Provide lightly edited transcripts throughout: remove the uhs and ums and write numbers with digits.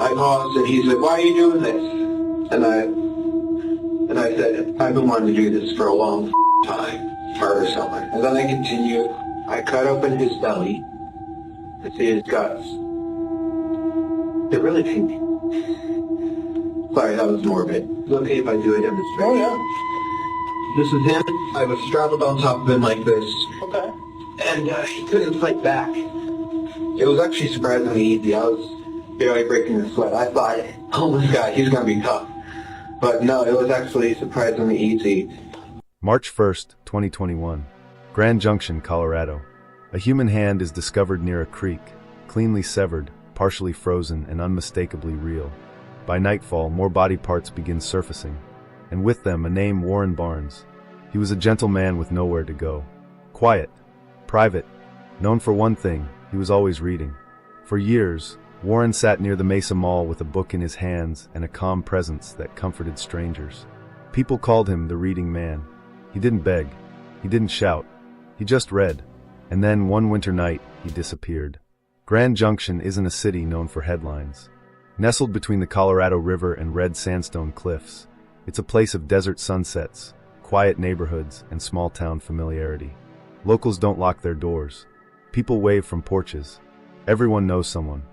I paused and he's like, why are you doing this? And I said, I've been wanting to do this for a long time, murder someone. And then I continued, I cut open his belly to see his guts. They're really pink. Sorry, that was morbid. Is it okay if I do a demonstration? Oh, yeah. This is him. I was straddled on top of him like this. Okay. And he couldn't fight back. It was actually surprisingly easy. I was barely breaking a sweat. I thought, oh this guy, he's going to be tough. But no, it was actually surprisingly easy. March 1st, 2021. Grand Junction, Colorado. A human hand is discovered near a creek, cleanly severed, partially frozen, and unmistakably real. By nightfall, more body parts begin surfacing, and with them a name, Warren Barnes. He was a gentle man with nowhere to go. Quiet, private, known for one thing, he was always reading. For years, Warren sat near the Mesa Mall with a book in his hands and a calm presence that comforted strangers. People called him the reading man. He didn't beg, he didn't shout, he just read. And then, one winter night, he disappeared. Grand Junction isn't a city known for headlines. Nestled between the Colorado River and red sandstone cliffs, it's a place of desert sunsets, quiet neighborhoods, and small-town familiarity. Locals don't lock their doors. People wave from porches. Everyone knows someone.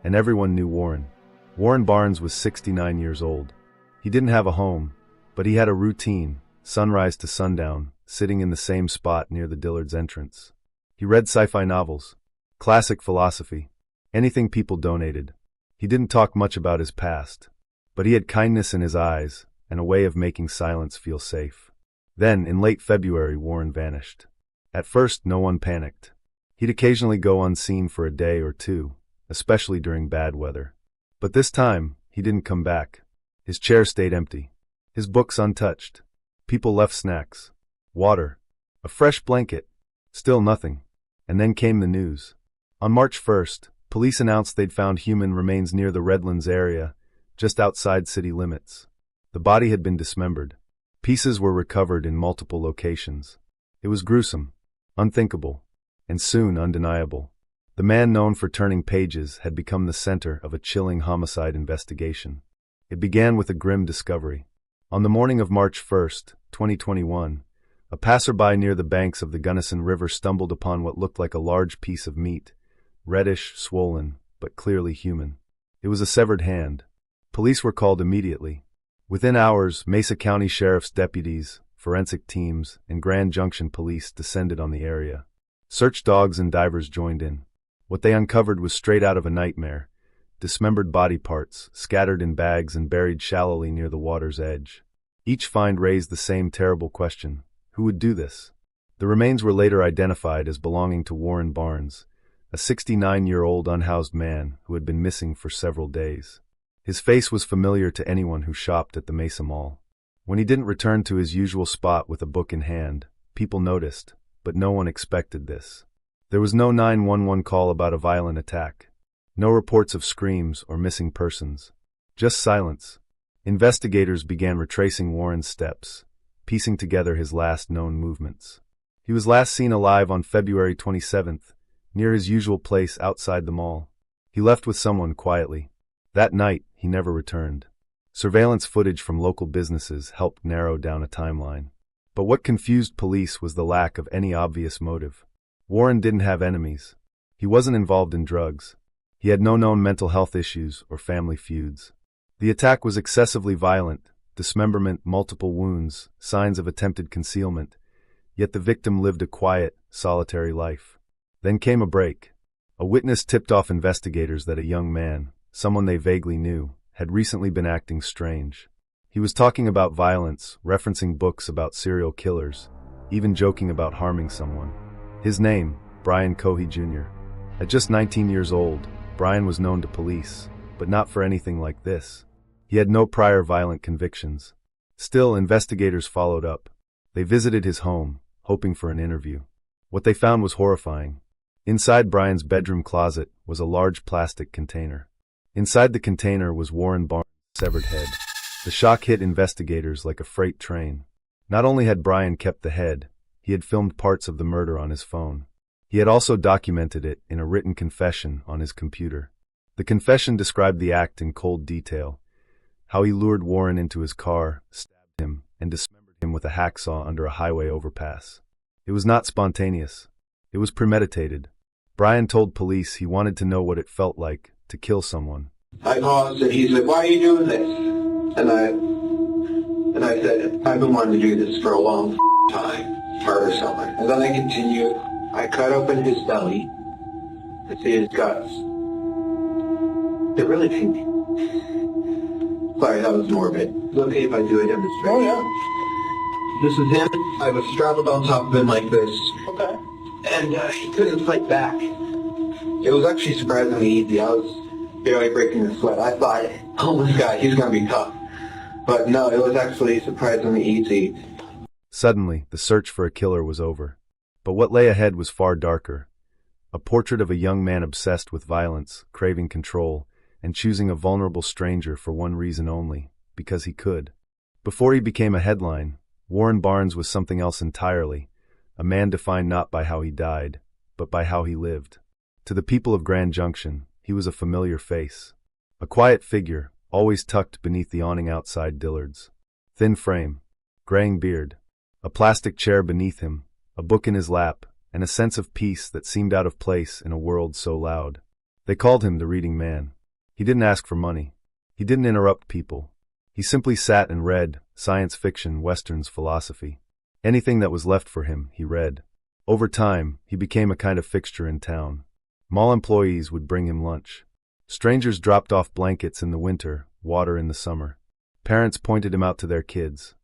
And everyone knew Warren. Warren Barnes was 69 years old. He didn't have a home, but he had a routine, sunrise to sundown, sitting in the same spot near the Dillard's entrance. He read sci-fi novels, classic philosophy, anything people donated. He didn't talk much about his past, but he had kindness in his eyes and a way of making silence feel safe. Then, in late February, Warren vanished. At first, no one panicked. He'd occasionally go unseen for a day or two, especially during bad weather. But this time, he didn't come back. His chair stayed empty, his books untouched. People left snacks, water, a fresh blanket, still nothing. And then came the news. On March 1st, police announced they'd found human remains near the Redlands area, just outside city limits. The body had been dismembered. Pieces were recovered in multiple locations. It was gruesome, unthinkable, and soon undeniable. The man known for turning pages had become the center of a chilling homicide investigation. It began with a grim discovery. On the morning of March 1st, 2021, a passerby near the banks of the Gunnison River stumbled upon what looked like a large piece of meat, reddish, swollen, but clearly human. It was a severed hand. Police were called immediately. Within hours, Mesa County Sheriff's deputies, forensic teams, and Grand Junction police descended on the area. Search dogs and divers joined in. What they uncovered was straight out of a nightmare: dismembered body parts, scattered in bags and buried shallowly near the water's edge. Each find raised the same terrible question: who would do this? The remains were later identified as belonging to Warren Barnes, a 69-year-old unhoused man who had been missing for several days. His face was familiar to anyone who shopped at the Mesa Mall. When he didn't return to his usual spot with a book in hand, people noticed, but no one expected this. There was no 911 call about a violent attack. No reports of screams or missing persons. Just silence. Investigators began retracing Warren's steps, piecing together his last known movements. He was last seen alive on February 27th, near his usual place outside the mall. He left with someone quietly. That night, he never returned. Surveillance footage from local businesses helped narrow down a timeline. But what confused police was the lack of any obvious motive. Warren didn't have enemies. He wasn't involved in drugs. He had no known mental health issues or family feuds. The attack was excessively violent: dismemberment, multiple wounds, signs of attempted concealment. Yet the victim lived a quiet, solitary life. Then came a break. A witness tipped off investigators that a young man, someone they vaguely knew, had recently been acting strange. He was talking about violence, referencing books about serial killers, even joking about harming someone. His name, Brian Cohee Jr. At just 19 years old, Brian was known to police, but not for anything like this. He had no prior violent convictions. Still, investigators followed up. They visited his home, hoping for an interview. What they found was horrifying. Inside Brian's bedroom closet was a large plastic container. Inside the container was Warren Barnes' severed head. The shock hit investigators like a freight train. Not only had Brian kept the head, he had filmed parts of the murder on his phone. He had also documented it in a written confession on his computer. The confession described the act in cold detail, how he lured Warren into his car, stabbed him, and dismembered him with a hacksaw under a highway overpass. It was not spontaneous. It was premeditated. Brian told police he wanted to know what it felt like to kill someone. I paused and he said, "Why are you doing this?" And I said, "I've been wanting to do this for a long time, murder someone." And then I continued. I cut open his belly to see his guts. They're really pink. Sorry, that was morbid. It's okay if I do a demonstration. Oh, yeah. This is him. I was straddled on top of him like this. Okay. And he couldn't fight back. It was actually surprisingly easy. I was barely breaking a sweat. I thought, oh, this guy, he's going to be tough. But no, it was actually surprisingly easy. Suddenly, the search for a killer was over. But what lay ahead was far darker. A portrait of a young man obsessed with violence, craving control, and choosing a vulnerable stranger for one reason only, because he could. Before he became a headline, Warren Barnes was something else entirely, a man defined not by how he died, but by how he lived. To the people of Grand Junction, he was a familiar face. A quiet figure, always tucked beneath the awning outside Dillard's. Thin frame, graying beard, a plastic chair beneath him, a book in his lap, and a sense of peace that seemed out of place in a world so loud. They called him the reading man. He didn't ask for money. He didn't interrupt people. He simply sat and read science fiction, westerns, philosophy. Anything that was left for him, he read. Over time, he became a kind of fixture in town. Mall employees would bring him lunch. Strangers dropped off blankets in the winter, water in the summer. Parents pointed him out to their kids.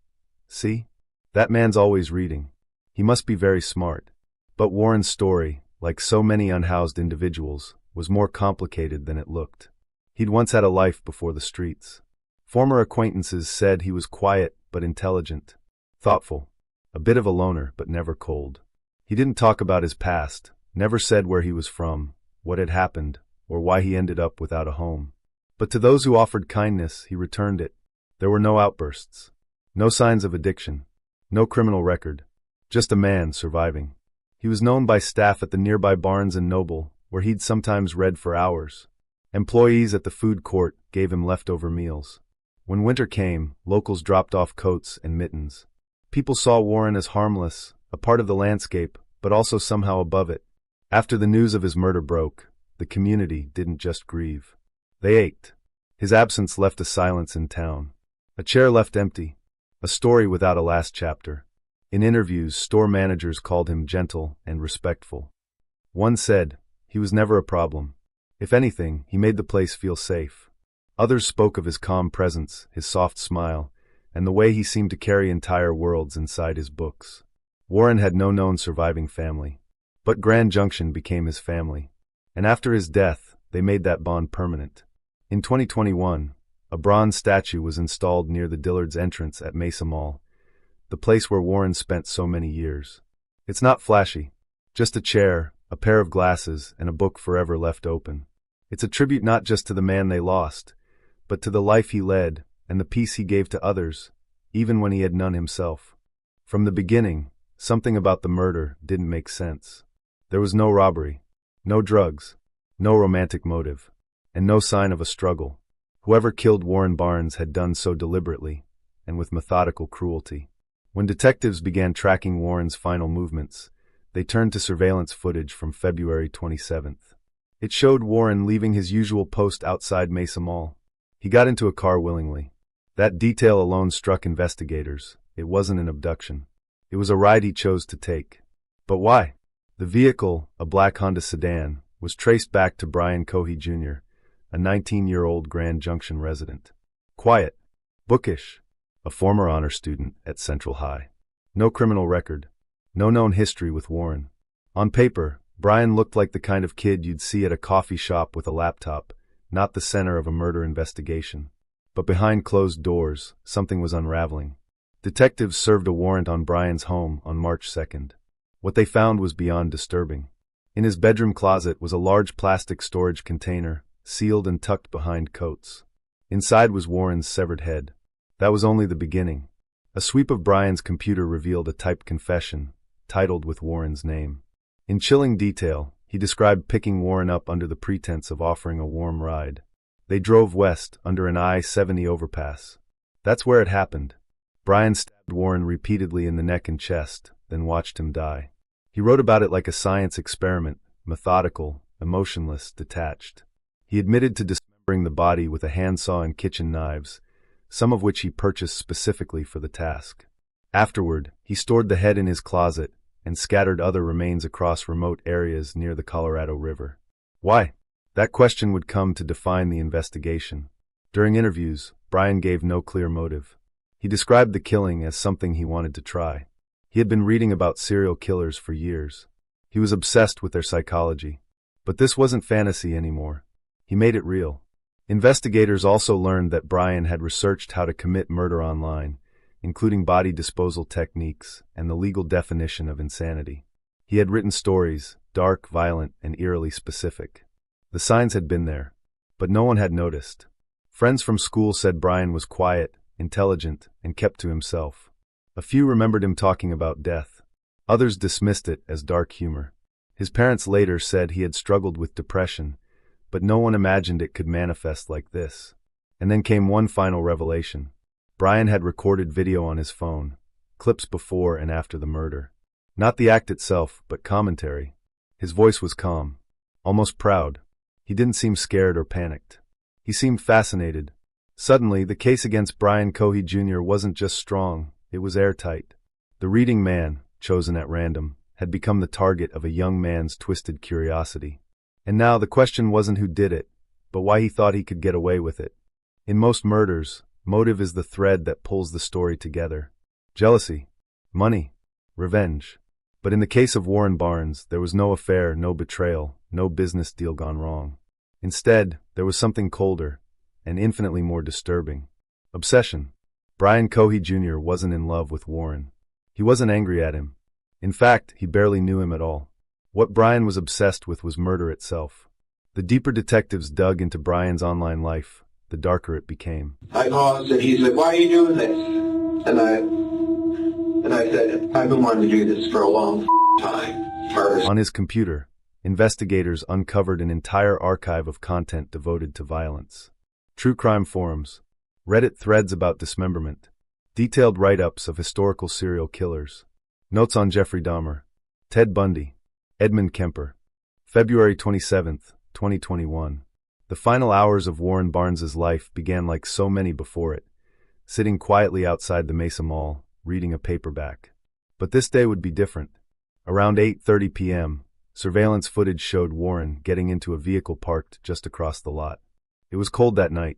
See? That man's always reading. He must be very smart. But Warren's story, like so many unhoused individuals, was more complicated than it looked. He'd once had a life before the streets. Former acquaintances said he was quiet but intelligent, thoughtful, a bit of a loner but never cold. He didn't talk about his past, never said where he was from, what had happened, or why he ended up without a home. But to those who offered kindness, he returned it. There were no outbursts, no signs of addiction, no criminal record, just a man surviving. He was known by staff at the nearby Barnes & Noble, where he'd sometimes read for hours. Employees at the food court gave him leftover meals. When winter came, locals dropped off coats and mittens. People saw Warren as harmless, a part of the landscape, but also somehow above it. After the news of his murder broke, the community didn't just grieve. They ached. His absence left a silence in town. A chair left empty. A story without a last chapter. In interviews, store managers called him gentle and respectful. One said, he was never a problem. If anything, he made the place feel safe. Others spoke of his calm presence, his soft smile, and the way he seemed to carry entire worlds inside his books. Warren had no known surviving family. But Grand Junction became his family. And after his death, they made that bond permanent. In 2021, a bronze statue was installed near the Dillard's entrance at Mesa Mall, the place where Warren spent so many years. It's not flashy, just a chair, a pair of glasses, and a book forever left open. It's a tribute not just to the man they lost, but to the life he led and the peace he gave to others, even when he had none himself. From the beginning, something about the murder didn't make sense. There was no robbery, no drugs, no romantic motive, and no sign of a struggle. Whoever killed Warren Barnes had done so deliberately and with methodical cruelty. When detectives began tracking Warren's final movements, they turned to surveillance footage from February 27th. It showed Warren leaving his usual post outside Mesa Mall. He got into a car willingly. That detail alone struck investigators. It wasn't an abduction. It was a ride he chose to take. But why? The vehicle, a black Honda sedan, was traced back to Brian Cohee Jr., a 19-year-old Grand Junction resident. Quiet, bookish, a former honor student at Central High. No criminal record, no known history with Warren. On paper, Brian looked like the kind of kid you'd see at a coffee shop with a laptop, not the center of a murder investigation. But behind closed doors, something was unraveling. Detectives served a warrant on Brian's home on March 2nd. What they found was beyond disturbing. In his bedroom closet was a large plastic storage container, sealed and tucked behind coats. Inside was Warren's severed head. That was only the beginning. A sweep of Brian's computer revealed a typed confession, titled with Warren's name. In chilling detail, He described picking Warren up under the pretense of offering a warm ride. They drove west under an I-70 overpass. That's where it happened. Brian stabbed Warren repeatedly in the neck and chest, then watched him die. He wrote about it like a science experiment, methodical, emotionless, detached. He admitted to dismembering the body with a handsaw and kitchen knives, some of which he purchased specifically for the task. Afterward, he stored the head in his closet and scattered other remains across remote areas near the Colorado River. Why? That question would come to define the investigation. During interviews, Brian gave no clear motive. He described the killing as something he wanted to try. He had been reading about serial killers for years. He was obsessed with their psychology. But this wasn't fantasy anymore. He made it real. Investigators also learned that Brian had researched how to commit murder online, including body disposal techniques and the legal definition of insanity. He had written stories, dark, violent, and eerily specific. The signs had been there, but no one had noticed. Friends from school said Brian was quiet, intelligent, and kept to himself. A few remembered him talking about death. Others dismissed it as dark humor. His parents later said he had struggled with depression, but no one imagined it could manifest like this. And then came one final revelation. Brian had recorded video on his phone, clips before and after the murder. Not the act itself, but commentary. His voice was calm, almost proud. He didn't seem scared or panicked. He seemed fascinated. Suddenly, the case against Brian Cohee Jr. wasn't just strong, it was airtight. The reading man, chosen at random, had become the target of a young man's twisted curiosity. And now the question wasn't who did it, but why he thought he could get away with it. In most murders, motive is the thread that pulls the story together. Jealousy, money, revenge. But in the case of Warren Barnes, there was no affair, no betrayal, no business deal gone wrong. Instead, there was something colder, and infinitely more disturbing. Obsession. Brian Cohee Jr. wasn't in love with Warren. He wasn't angry at him. In fact, he barely knew him at all. What Brian was obsessed with was murder itself. The deeper detectives dug into Brian's online life, the darker it became. I paused and he said, "Why are you doing this?" And I said, "I've been wanting to do this for a long time." On his computer, investigators uncovered an entire archive of content devoted to violence. True crime forums, Reddit threads about dismemberment, detailed write-ups of historical serial killers, notes on Jeffrey Dahmer, Ted Bundy, Edmund Kemper. February 27, 2021. The final hours of Warren Barnes's life began like so many before it, sitting quietly outside the Mesa Mall, reading a paperback. But this day would be different. Around 8:30 p.m., surveillance footage showed Warren getting into a vehicle parked just across the lot. It was cold that night.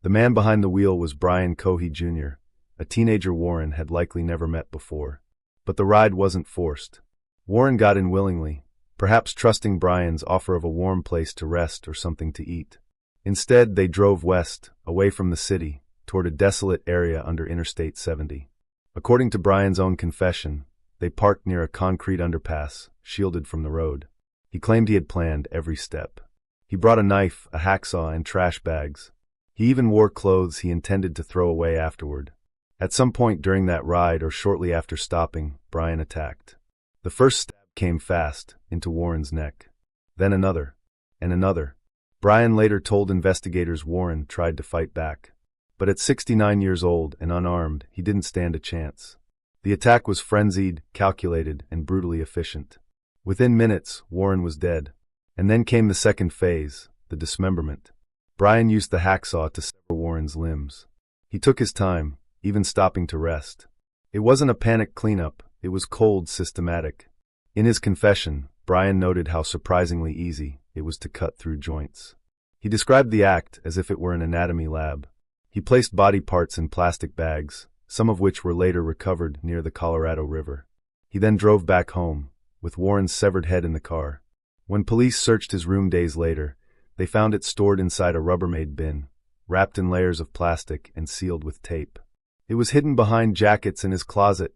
The man behind the wheel was Brian Cohee Jr., a teenager Warren had likely never met before. But the ride wasn't forced. Warren got in willingly, perhaps trusting Brian's offer of a warm place to rest or something to eat. Instead, they drove west, away from the city, toward a desolate area under Interstate 70. According to Brian's own confession, they parked near a concrete underpass, shielded from the road. He claimed he had planned every step. He brought a knife, a hacksaw, and trash bags. He even wore clothes he intended to throw away afterward. At some point during that ride or shortly after stopping, Brian attacked. The first stab came fast, into Warren's neck. Then another, and another. Brian later told investigators Warren tried to fight back. But at 69 years old and unarmed, he didn't stand a chance. The attack was frenzied, calculated, and brutally efficient. Within minutes, Warren was dead. And then came the second phase, the dismemberment. Brian used the hacksaw to sever Warren's limbs. He took his time, even stopping to rest. It wasn't a panic cleanup, it was cold, systematic. In his confession, Brian noted how surprisingly easy it was to cut through joints. He described the act as if it were an anatomy lab. He placed body parts in plastic bags, some of which were later recovered near the Colorado River. He then drove back home, with Warren's severed head in the car. When police searched his room days later, they found it stored inside a Rubbermaid bin, wrapped in layers of plastic and sealed with tape. It was hidden behind jackets in his closet,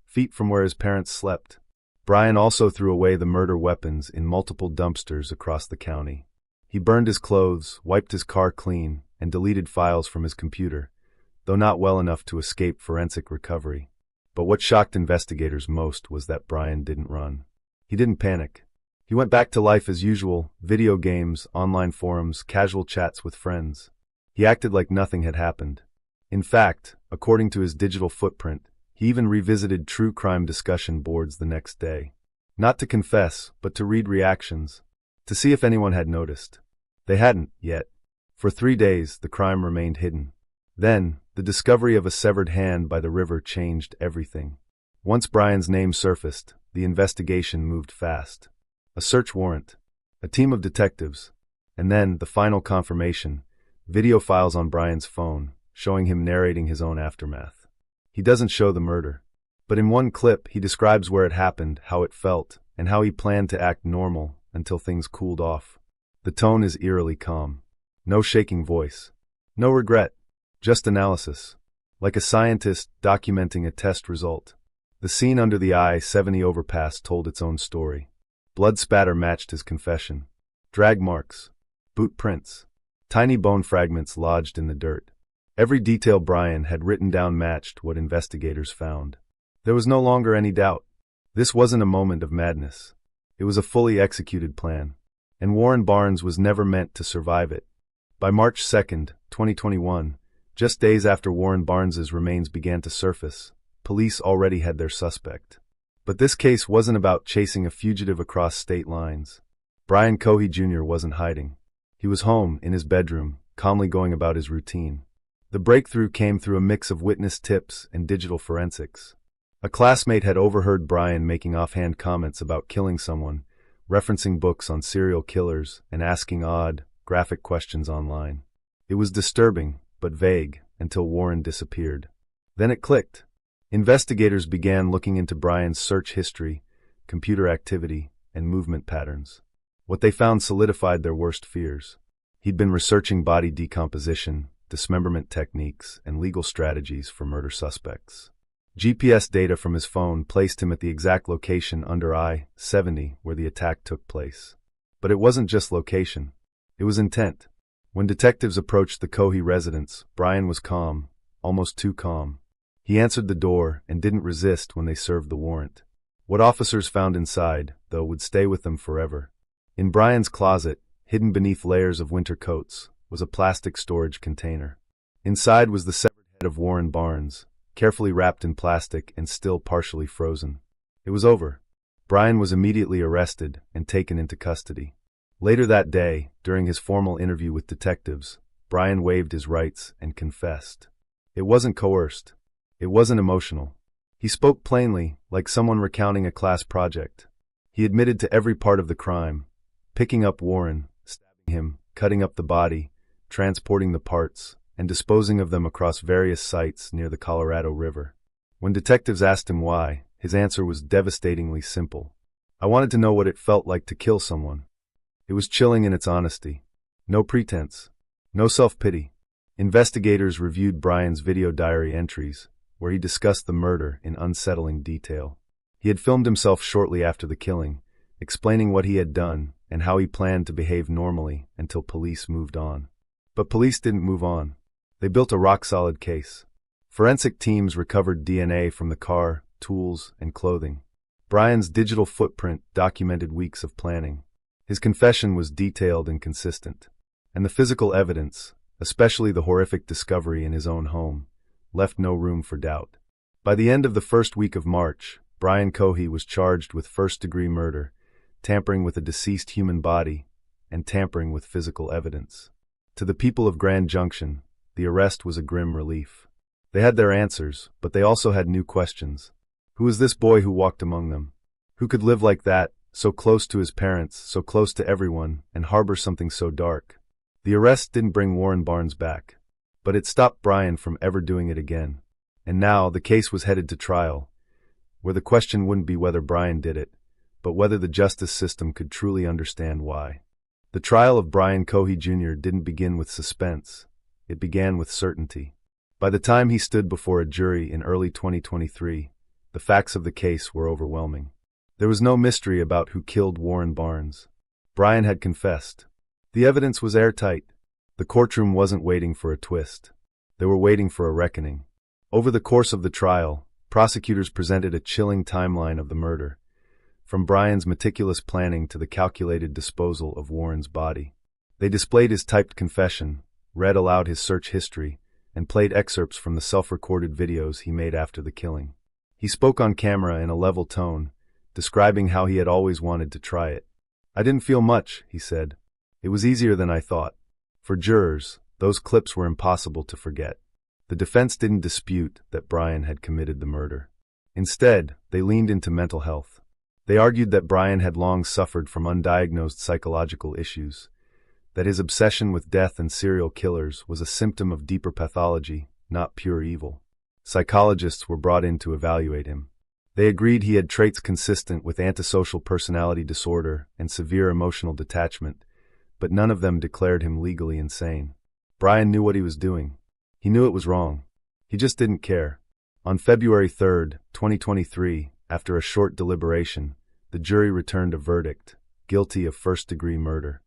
feet from where his parents slept. Brian also threw away the murder weapons in multiple dumpsters across the county. He burned his clothes, wiped his car clean, and deleted files from his computer, though not well enough to escape forensic recovery. But what shocked investigators most was that Brian didn't run. He didn't panic. He went back to life as usual: video games, online forums, casual chats with friends. He acted like nothing had happened. In fact, according to his digital footprint, he even revisited true crime discussion boards the next day. Not to confess, but to read reactions, to see if anyone had noticed. They hadn't, yet. For 3 days, the crime remained hidden. Then, the discovery of a severed hand by the river changed everything. Once Brian's name surfaced, the investigation moved fast. A search warrant, a team of detectives, and then the final confirmation: video files on Brian's phone, showing him narrating his own aftermath. He doesn't show the murder, but in one clip he describes where it happened, how it felt, and how he planned to act normal until things cooled off. The tone is eerily calm. No shaking voice. No regret. Just analysis. Like a scientist documenting a test result. The scene under the I-70 overpass told its own story. Blood spatter matched his confession. Drag marks. Boot prints. Tiny bone fragments lodged in the dirt. Every detail Brian had written down matched what investigators found. There was no longer any doubt. This wasn't a moment of madness. It was a fully executed plan. And Warren Barnes was never meant to survive it. By March 2nd, 2021, just days after Warren Barnes's remains began to surface, police already had their suspect. But this case wasn't about chasing a fugitive across state lines. Brian Cohee Jr. wasn't hiding. He was home, in his bedroom, calmly going about his routine. The breakthrough came through a mix of witness tips and digital forensics. A classmate had overheard Brian making offhand comments about killing someone, referencing books on serial killers, and asking odd, graphic questions online. It was disturbing, but vague, until Warren disappeared. Then it clicked. Investigators began looking into Brian's search history, computer activity, and movement patterns. What they found solidified their worst fears. He'd been researching body decomposition, dismemberment techniques, and legal strategies for murder suspects. GPS data from his phone placed him at the exact location under I-70 where the attack took place. But it wasn't just location. It was intent. When detectives approached the Cohee residence, Brian was calm, almost too calm. He answered the door and didn't resist when they served the warrant. What officers found inside, though, would stay with them forever. In Brian's closet, hidden beneath layers of winter coats, was a plastic storage container. Inside was the severed head of Warren Barnes, carefully wrapped in plastic and still partially frozen. It was over. Brian was immediately arrested and taken into custody. Later that day, during his formal interview with detectives, Brian waived his rights and confessed. It wasn't coerced. It wasn't emotional. He spoke plainly, like someone recounting a class project. He admitted to every part of the crime: picking up Warren, stabbing him, cutting up the body, transporting the parts, and disposing of them across various sites near the Colorado River. When detectives asked him why, his answer was devastatingly simple. I wanted to know what it felt like to kill someone. It was chilling in its honesty. No pretense. No self-pity. Investigators reviewed Brian's video diary entries, where he discussed the murder in unsettling detail. He had filmed himself shortly after the killing, explaining what he had done and how he planned to behave normally until police moved on. But police didn't move on. They built a rock-solid case. Forensic teams recovered DNA from the car, tools, and clothing. Brian's digital footprint documented weeks of planning. His confession was detailed and consistent. And the physical evidence, especially the horrific discovery in his own home, left no room for doubt. By the end of the first week of March, Brian Cohee was charged with first-degree murder, tampering with a deceased human body, and tampering with physical evidence. To the people of Grand Junction, the arrest was a grim relief. They had their answers, but they also had new questions. Who was this boy who walked among them? Who could live like that, so close to his parents, so close to everyone, and harbor something so dark? The arrest didn't bring Warren Barnes back, but it stopped Brian from ever doing it again. And now the case was headed to trial, where the question wouldn't be whether Brian did it, but whether the justice system could truly understand why. The trial of Brian Cohee Jr. didn't begin with suspense. It began with certainty. By the time he stood before a jury in early 2023, the facts of the case were overwhelming. There was no mystery about who killed Warren Barnes. Brian had confessed. The evidence was airtight. The courtroom wasn't waiting for a twist. They were waiting for a reckoning. Over the course of the trial, prosecutors presented a chilling timeline of the murder. from Brian's meticulous planning to the calculated disposal of Warren's body. They displayed his typed confession, read aloud his search history, and played excerpts from the self-recorded videos he made after the killing. He spoke on camera in a level tone, describing how he had always wanted to try it. "I didn't feel much," he said. "It was easier than I thought." For jurors, those clips were impossible to forget. The defense didn't dispute that Brian had committed the murder. Instead, they leaned into mental health. They argued that Brian had long suffered from undiagnosed psychological issues, that his obsession with death and serial killers was a symptom of deeper pathology, not pure evil. Psychologists were brought in to evaluate him. They agreed he had traits consistent with antisocial personality disorder and severe emotional detachment, but none of them declared him legally insane. Brian knew what he was doing. He knew it was wrong. He just didn't care. On February 3, 2023, after a short deliberation, the jury returned a verdict, guilty of first-degree murder.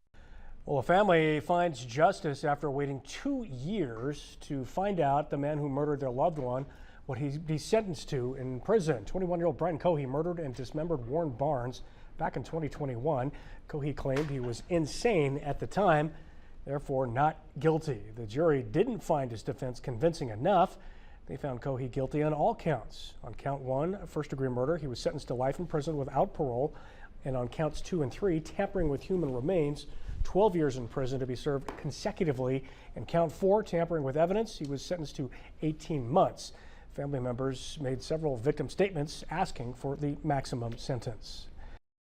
Well, a family finds justice after waiting 2 years to find out the man who murdered their loved one, what he'd be sentenced to in prison. 21-year-old Brian Cohee murdered and dismembered Warren Barnes back in 2021. Cohee claimed he was insane at the time, therefore not guilty. The jury didn't find his defense convincing enough. They found Cohee guilty on all counts. On count 1, first-degree murder, he was sentenced to life in prison without parole. And on counts 2 and 3, tampering with human remains, 12 years in prison to be served consecutively. And count 4, tampering with evidence, he was sentenced to 18 months. Family members made several victim statements asking for the maximum sentence.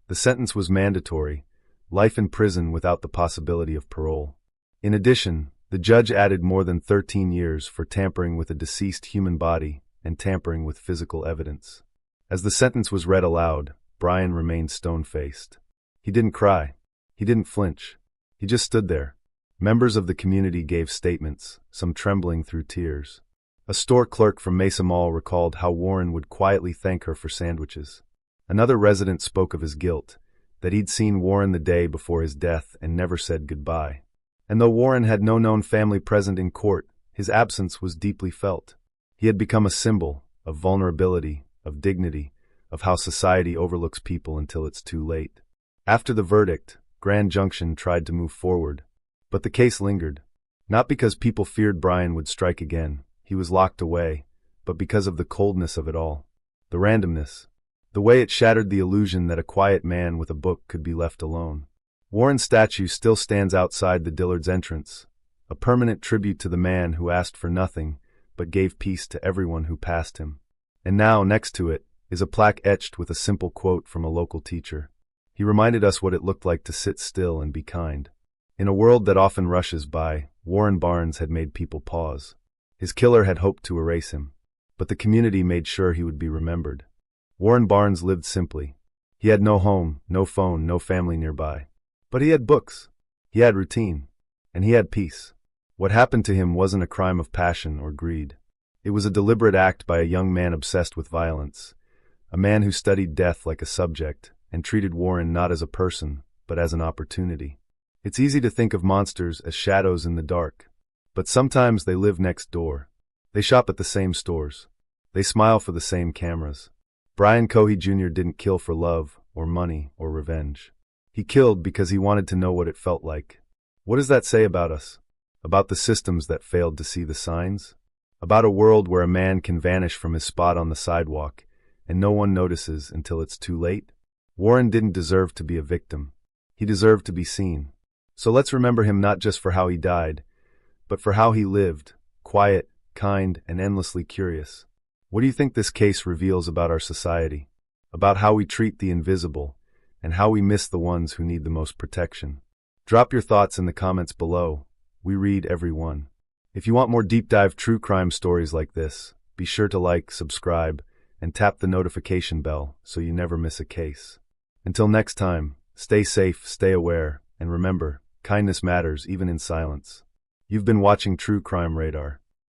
The sentence was mandatory, life in prison without the possibility of parole. In addition, the judge added more than 13 years for tampering with a deceased human body and tampering with physical evidence. As the sentence was read aloud, Brian remained stone-faced. He didn't cry. He didn't flinch. He just stood there. Members of the community gave statements, some trembling through tears. A store clerk from Mesa Mall recalled how Warren would quietly thank her for sandwiches. Another resident spoke of his guilt, that he'd seen Warren the day before his death and never said goodbye. And though Warren had no known family present in court, his absence was deeply felt. He had become a symbol of vulnerability, of dignity, of how society overlooks people until it's too late. After the verdict, Grand Junction tried to move forward, but the case lingered. Not because people feared Brian would strike again, he was locked away, but because of the coldness of it all. The randomness. The way it shattered the illusion that a quiet man with a book could be left alone. Warren's statue still stands outside the Dillard's entrance, a permanent tribute to the man who asked for nothing, but gave peace to everyone who passed him. And now, next to it, is a plaque etched with a simple quote from a local teacher. He reminded us what it looked like to sit still and be kind. In a world that often rushes by, Warren Barnes had made people pause. His killer had hoped to erase him, but the community made sure he would be remembered. Warren Barnes lived simply. He had no home, no phone, no family nearby. But he had books, he had routine, and he had peace. What happened to him wasn't a crime of passion or greed. It was a deliberate act by a young man obsessed with violence, a man who studied death like a subject and treated Warren not as a person, but as an opportunity. It's easy to think of monsters as shadows in the dark, but sometimes they live next door. They shop at the same stores. They smile for the same cameras. Brian Cohee Jr. didn't kill for love or money or revenge. He killed because he wanted to know what it felt like. What does that say about us? About the systems that failed to see the signs? About a world where a man can vanish from his spot on the sidewalk and no one notices until it's too late? Warren didn't deserve to be a victim. He deserved to be seen. So let's remember him not just for how he died, but for how he lived, quiet, kind, and endlessly curious. What do you think this case reveals about our society? About how we treat the invisible, and how we miss the ones who need the most protection? Drop your thoughts in the comments below. We read every one. If you want more deep dive true crime stories like this, be sure to like, subscribe, and tap the notification bell so you never miss a case. Until next time, stay safe, stay aware, and remember, kindness matters even in silence. You've been watching True Crime Radar.